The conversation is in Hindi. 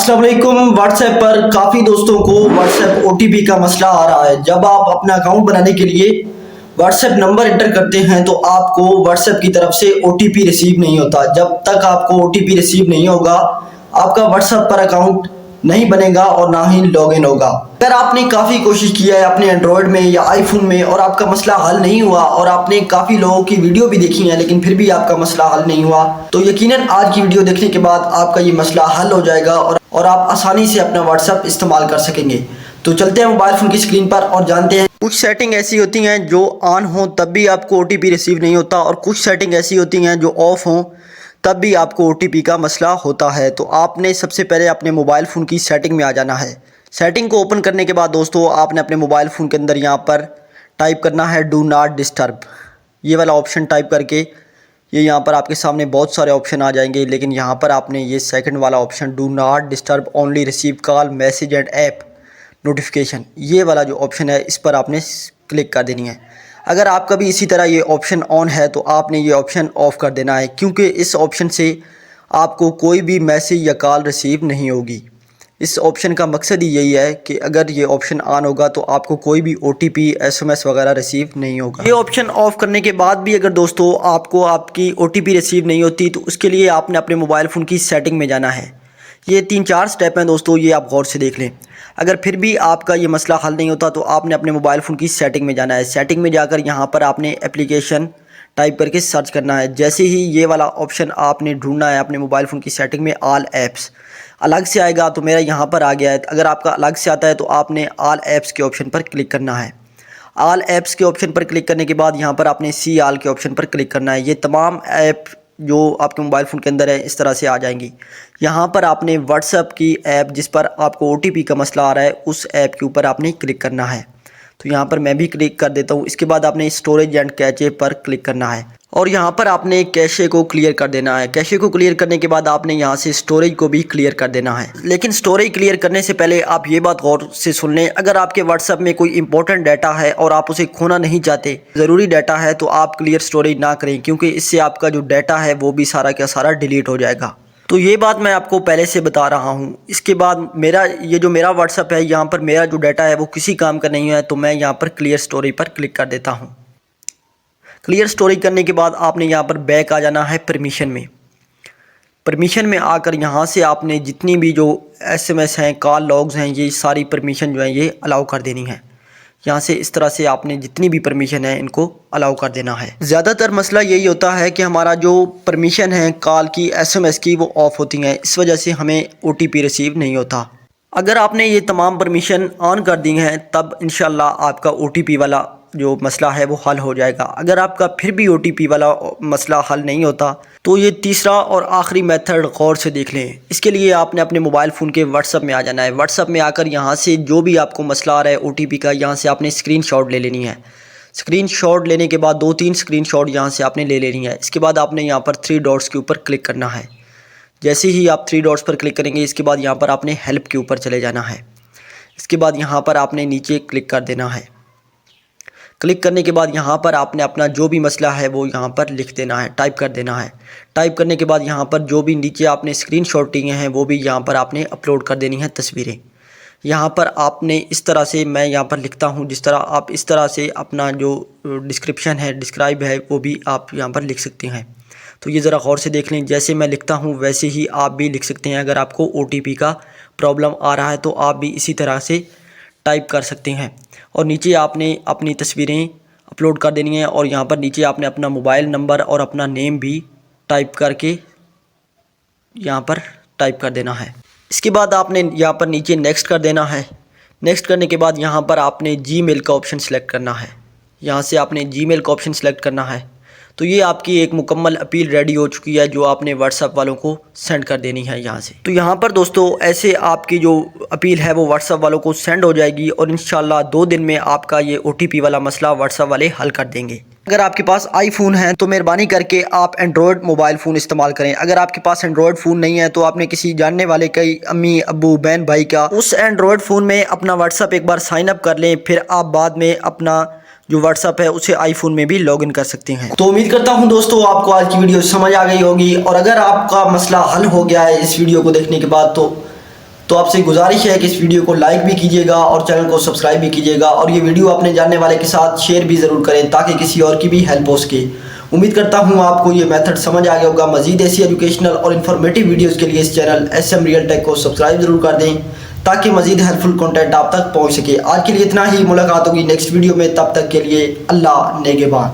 अस्सलाम वालेकुम। व्हाट्सएप पर काफ़ी दोस्तों को व्हाट्सएप ओटीपी का मसला आ रहा है। जब आप अपना अकाउंट बनाने के लिए व्हाट्सएप नंबर एंटर करते हैं तो आपको व्हाट्सएप की तरफ से ओटीपी रिसीव नहीं होता। जब तक आपको ओटीपी रिसीव नहीं होगा आपका व्हाट्सएप पर अकाउंट नहीं बनेगा और ना ही लॉगिन होगा। अगर आपने काफ़ी कोशिश किया है अपने एंड्रॉयड में या आईफोन में और आपका मसला हल नहीं हुआ और आपने काफ़ी लोगों की वीडियो भी देखी है लेकिन फिर भी आपका मसला हल नहीं हुआ, तो यकीनन आज की वीडियो देखने के बाद आपका ये मसला हल हो जाएगा और आप आसानी से अपना व्हाट्सएप इस्तेमाल कर सकेंगे। तो चलते हैं मोबाइल फ़ोन की स्क्रीन पर और जानते हैं। कुछ सेटिंग ऐसी होती हैं जो ऑन हो तब भी आपको ओटीपी रिसीव नहीं होता और कुछ सेटिंग ऐसी होती हैं जो ऑफ हों तब भी आपको ओटीपी का मसला होता है। तो आपने सबसे पहले अपने मोबाइल फ़ोन की सेटिंग में आ जाना है। सेटिंग को ओपन करने के बाद दोस्तों आपने अपने मोबाइल फ़ोन के अंदर यहाँ पर टाइप करना है डू नॉट डिस्टर्ब। ये वाला ऑप्शन टाइप करके ये यहाँ पर आपके सामने बहुत सारे ऑप्शन आ जाएंगे, लेकिन यहाँ पर आपने ये सेकंड वाला option do not disturb only receive call message and app notification, ये वाला जो ऑप्शन है इस पर आपने क्लिक कर देनी है। अगर आपका भी इसी तरह ये ऑप्शन ऑन है तो आपने ये ऑप्शन ऑफ़ कर देना है, क्योंकि इस ऑप्शन से आपको कोई भी मैसेज या कॉल रिसीव नहीं होगी। इस ऑप्शन का मकसद ही यही है कि अगर ये ऑप्शन ऑन होगा तो आपको कोई भी ओटीपी एसएमएस वगैरह रिसीव नहीं होगा। ये ऑप्शन ऑफ़ करने के बाद भी अगर दोस्तों आपको आपकी ओटीपी रिसीव नहीं होती तो उसके लिए आपने अपने मोबाइल फ़ोन की सेटिंग में जाना है। ये 3-4 स्टेप हैं दोस्तों, ये आप गौर से देख लें। अगर फिर भी आपका ये मसला हल नहीं होता तो आपने अपने मोबाइल फ़ोन की सेटिंग में जाना है। सेटिंग में जाकर यहाँ पर आपने एप्लीकेशन टाइप करके सर्च करना है। जैसे ही ये वाला ऑप्शन आपने ढूंढना है अपने मोबाइल फ़ोन की सेटिंग में, ऑल ऐप्स अलग से आएगा, तो मेरा यहाँ पर आ गया है। अगर आपका अलग से आता है तो आपने ऑल ऐप्स के ऑप्शन पर क्लिक करना है। ऑल ऐप्स के ऑप्शन पर क्लिक करने के बाद यहाँ पर आपने सी ऑल के ऑप्शन पर क्लिक करना है। ये तमाम ऐप जो आपके मोबाइल फ़ोन के अंदर है इस तरह से आ जाएंगी। यहाँ पर आपने व्हाट्सएप की ऐप जिस पर आपको ओटीपी का मसला आ रहा है उस ऐप के ऊपर आपने क्लिक करना है। तो यहाँ पर मैं भी क्लिक कर देता हूँ। इसके बाद आपने स्टोरेज एंड कैचे पर क्लिक करना है और यहाँ पर आपने कैशे को क्लियर कर देना है। कैशे को क्लियर करने के बाद आपने यहाँ से स्टोरेज को भी क्लियर कर देना है। लेकिन स्टोरेज क्लियर करने से पहले आप ये बात गौर से सुन लें, अगर आपके व्हाट्सएप में कोई इंपॉर्टेंट डाटा है और आप उसे खोना नहीं चाहते, ज़रूरी डाटा है, तो आप क्लियर स्टोरेज ना करें, क्योंकि इससे आपका जो डाटा है वो भी सारा का सारा डिलीट हो जाएगा। तो ये बात मैं आपको पहले से बता रहा हूँ। इसके बाद मेरा व्हाट्सएप है, यहाँ पर मेरा जो डाटा है वो किसी काम का नहीं है, तो मैं यहाँ पर क्लियर स्टोरेज पर क्लिक कर देता हूँ। क्लियर स्टोरेज करने के बाद आपने यहाँ पर बैक आ जाना है परमिशन में। परमिशन में आकर यहाँ से आपने जितनी भी जो एसएमएस हैं, कॉल लॉग्स हैं, ये सारी परमिशन जो है ये अलाउ कर देनी है। यहाँ से इस तरह से आपने जितनी भी परमिशन है इनको अलाउ कर देना है। ज़्यादातर मसला यही होता है कि हमारा जो परमिशन है कॉल की, एसएमएस की, वो ऑफ़ होती हैं, इस वजह से हमें ओटीपी रिसीव नहीं होता। अगर आपने ये तमाम परमिशन ऑन कर दी हैं तब इंशाल्लाह आपका ओटीपी वाला जो मसला है वो हल हो जाएगा। अगर आपका फिर भी ओटीपी वाला मसला हल नहीं होता तो ये तीसरा और आखिरी मेथड गौर से देख लें। इसके लिए आपने अपने मोबाइल फ़ोन के व्हाट्सएप में आ जाना है। व्हाट्सएप में आकर यहाँ से जो भी आपको मसला आ रहा है ओटीपी का, यहाँ से आपने स्क्रीनशॉट ले लेनी है। स्क्रीनशॉट लेने के बाद 2-3 स्क्रीनशॉट यहाँ से आपने ले लेनी है। इसके बाद आपने यहाँ पर 3 डॉट्स के ऊपर क्लिक करना है। जैसे ही आप 3 डॉट्स पर क्लिक करेंगे इसके बाद यहाँ पर आपने हेल्प के ऊपर चले जाना है। इसके बाद यहाँ पर आपने नीचे क्लिक कर देना है। क्लिक करने के बाद यहाँ पर आपने अपना जो भी मसला है वो यहाँ पर लिख देना है, टाइप कर देना है। टाइप करने के बाद यहाँ पर जो भी नीचे आपने स्क्रीनशॉट लिए हैं वो भी यहाँ पर आपने अपलोड कर देनी है तस्वीरें। यहाँ पर आपने इस तरह से, मैं यहाँ पर लिखता हूँ जिस तरह, आप इस तरह से अपना जो डिस्क्रिप्शन है, डिस्क्राइब है, वो भी आप यहाँ पर लिख सकते हैं। तो ये ज़रा गौर से देख लें, जैसे मैं लिखता हूँ वैसे ही आप भी लिख सकते हैं। अगर आपको ओटीपी का प्रॉब्लम आ रहा है तो आप भी इसी तरह से टाइप कर सकते हैं। और नीचे आपने अपनी तस्वीरें अपलोड कर देनी है और यहाँ पर नीचे आपने अपना मोबाइल नंबर और अपना नेम भी टाइप करके यहाँ पर टाइप कर देना है। इसके बाद आपने यहाँ पर नीचे नेक्स्ट कर देना है। नेक्स्ट करने के बाद यहाँ पर आपने जीमेल का ऑप्शन सेलेक्ट करना है। यहाँ से आपने जीमेल का ऑप्शन सेलेक्ट करना है। तो ये आपकी एक मुकम्मल अपील रेडी हो चुकी है जो आपने व्हाट्सएप वालों को सेंड कर देनी है यहाँ से। तो यहाँ पर दोस्तों ऐसे आपकी जो अपील है वो व्हाट्सएप वालों को सेंड हो जाएगी और इंशाल्लाह 2 दिन में आपका ये ओटीपी वाला मसला व्हाट्सएप वाले हल कर देंगे। अगर आपके पास आईफोन है तो मेहरबानी करके आप एंड्रॉयड मोबाइल फ़ोन इस्तेमाल करें। अगर आपके पास एंड्रॉयड फ़ोन नहीं है तो आपने किसी जानने वाले कई अम्मी अब्बू बहन भाई का उस एंड्रॉयड फ़ोन में अपना व्हाट्सएप एक बार साइन अप कर लें, फिर आप बाद में अपना जो व्हाट्सएप है उसे आईफोन में भी लॉगिन कर सकते हैं। तो उम्मीद करता हूं दोस्तों आपको आज की वीडियो समझ आ गई होगी और अगर आपका मसला हल हो गया है इस वीडियो को देखने के बाद तो तो आपसे गुजारिश है कि इस वीडियो को लाइक भी कीजिएगा और चैनल को सब्सक्राइब भी कीजिएगा और ये वीडियो अपने जानने वाले के साथ शेयर भी ज़रूर करें ताकि किसी और की भी हेल्प हो सके। उम्मीद करता हूँ आपको ये मेथड समझ आ गया होगा। मज़ीद ऐसी एजुकेशनल और इन्फॉर्मेटिव वीडियोज़ के लिए इस चैनल SM रियल टेक को सब्सक्राइब ज़रूर कर दें ताकि मज़ीद हेल्पफुल कंटेंट आप तक पहुँच सके। आज के लिए इतना ही, मुलाकात होगी नेक्स्ट वीडियो में, तब तक के लिए अल्लाह नेगेबान।